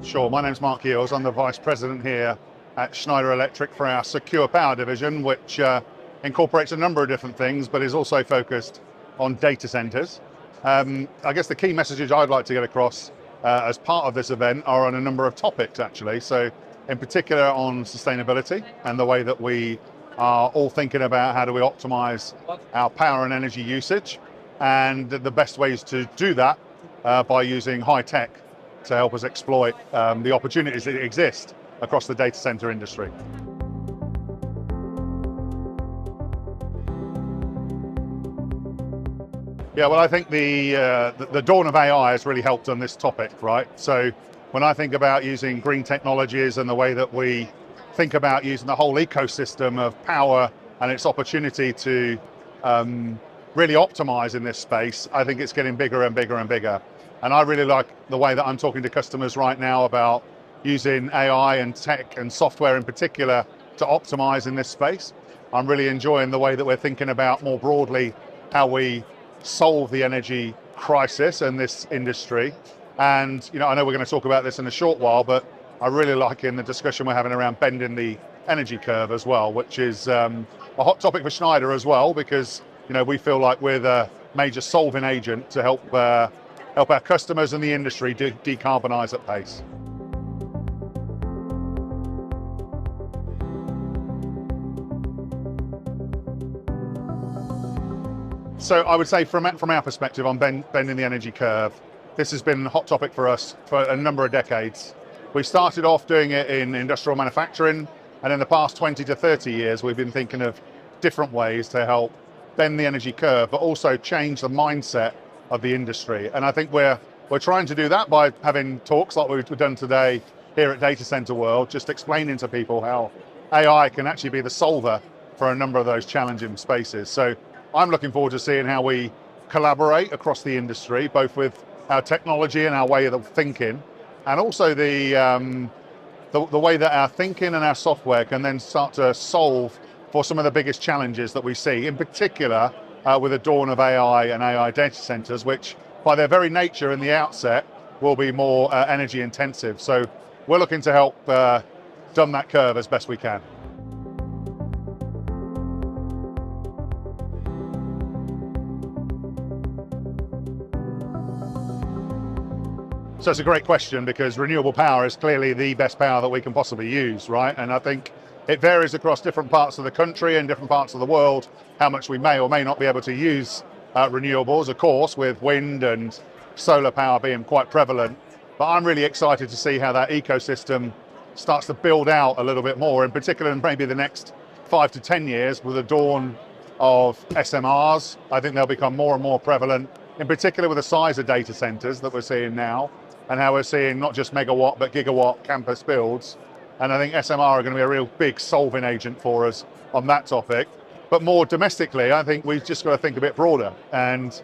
Sure, my name's Mark Yeeles. I'm the Vice President here at Schneider Electric for our Secure Power division, which incorporates a number of different things, but is also focused on data centers. I guess the key messages I'd like to get across as part of this event are on a number of topics, actually. So in particular on sustainability and the way that we are all thinking about how do we optimize our power and energy usage, and the best ways to do that by using high tech to help us exploit the opportunities that exist across the data center industry. Yeah, well, I think the dawn of AI has really helped on this topic, right? So when I think about using green technologies and the way that we think about using the whole ecosystem of power and its opportunity to really optimize in this space, I think it's getting bigger and bigger and bigger. And I really like the way that I'm talking to customers right now about using AI and tech and software in particular to optimize in this space. I'm really enjoying the way that we're thinking about more broadly how we solve the energy crisis in this industry. And I know we're going to talk about this in a short while, but I really like in the discussion we're having around bending the energy curve as well, which is a hot topic for Schneider as well, because we feel like we're the major solving agent to help our customers and the industry decarbonise at pace. So I would say from our perspective on bending the energy curve, this has been a hot topic for us for a number of decades. We started off doing it in industrial manufacturing, and in the past 20 to 30 years, we've been thinking of different ways to help bend the energy curve, but also change the mindset of the industry. And I think we're trying to do that by having talks like we've done today here at Data Center World, just explaining to people how AI can actually be the solver for a number of those challenging spaces. So I'm looking forward to seeing how we collaborate across the industry, both with our technology and our way of thinking, and also the way that our thinking and our software can then start to solve for some of the biggest challenges that we see, in particular with the dawn of AI and AI data centers, which by their very nature in the outset will be more energy intensive. So we're looking to help dumb that curve as best we can. So it's a great question, because renewable power is clearly the best power that we can possibly use, right? And I think it varies across different parts of the country and different parts of the world how much we may or may not be able to use renewables, of course, with wind and solar power being quite prevalent. But I'm really excited to see how that ecosystem starts to build out a little bit more, in particular in maybe the next 5 to 10 years with the dawn of SMRs. I think they'll become more and more prevalent, in particular with the size of data centers that we're seeing now, and how we're seeing not just megawatt, but gigawatt campus builds. And I think SMR are going to be a real big solving agent for us on that topic. But more domestically, I think we've just got to think a bit broader. And,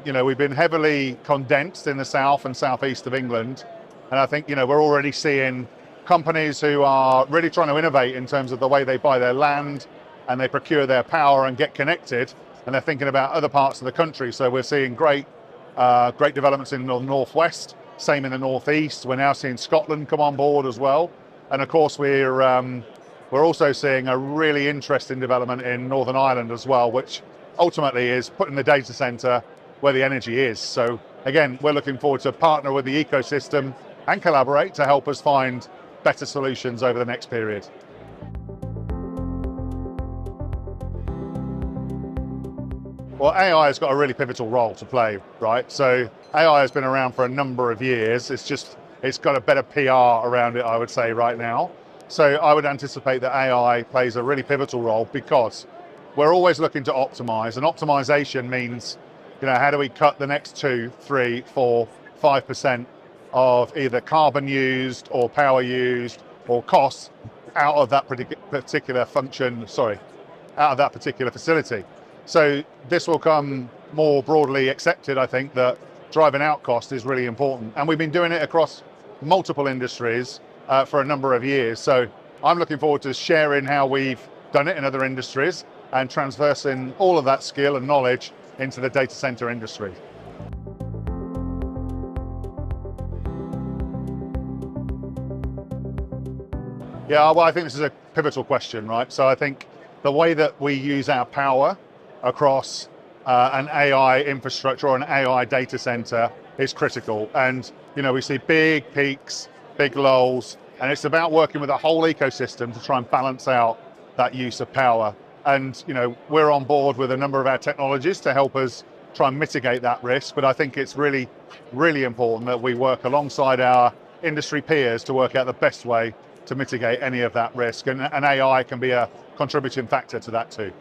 we've been heavily condensed in the south and southeast of England. And I think, we're already seeing companies who are really trying to innovate in terms of the way they buy their land and they procure their power and get connected. And they're thinking about other parts of the country. So we're seeing great developments in the northwest, same in the northeast. We're now seeing Scotland come on board as well. And of course, we're also seeing a really interesting development in Northern Ireland as well, which ultimately is putting the data center where the energy is. So again, we're looking forward to partner with the ecosystem and collaborate to help us find better solutions over the next period. Well, AI has got a really pivotal role to play, right? So AI has been around for a number of years. It's got a better PR around it, I would say, right now. So I would anticipate that AI plays a really pivotal role, because we're always looking to optimize, and optimization means, how do we cut the next 2, 3, 4, 5% of either carbon used or power used or costs out of that particular facility. So this will come more broadly accepted, I think, that driving out cost is really important. And we've been doing it across multiple industries for a number of years. So I'm looking forward to sharing how we've done it in other industries and transversing all of that skill and knowledge into the data center industry. Yeah, well, I think this is a pivotal question, right? So I think the way that we use our power across an AI infrastructure or an AI data center is critical. And, we see big peaks, big lulls, and it's about working with a whole ecosystem to try and balance out that use of power. And, we're on board with a number of our technologies to help us try and mitigate that risk. But I think it's really, really important that we work alongside our industry peers to work out the best way to mitigate any of that risk. And AI can be a contributing factor to that too.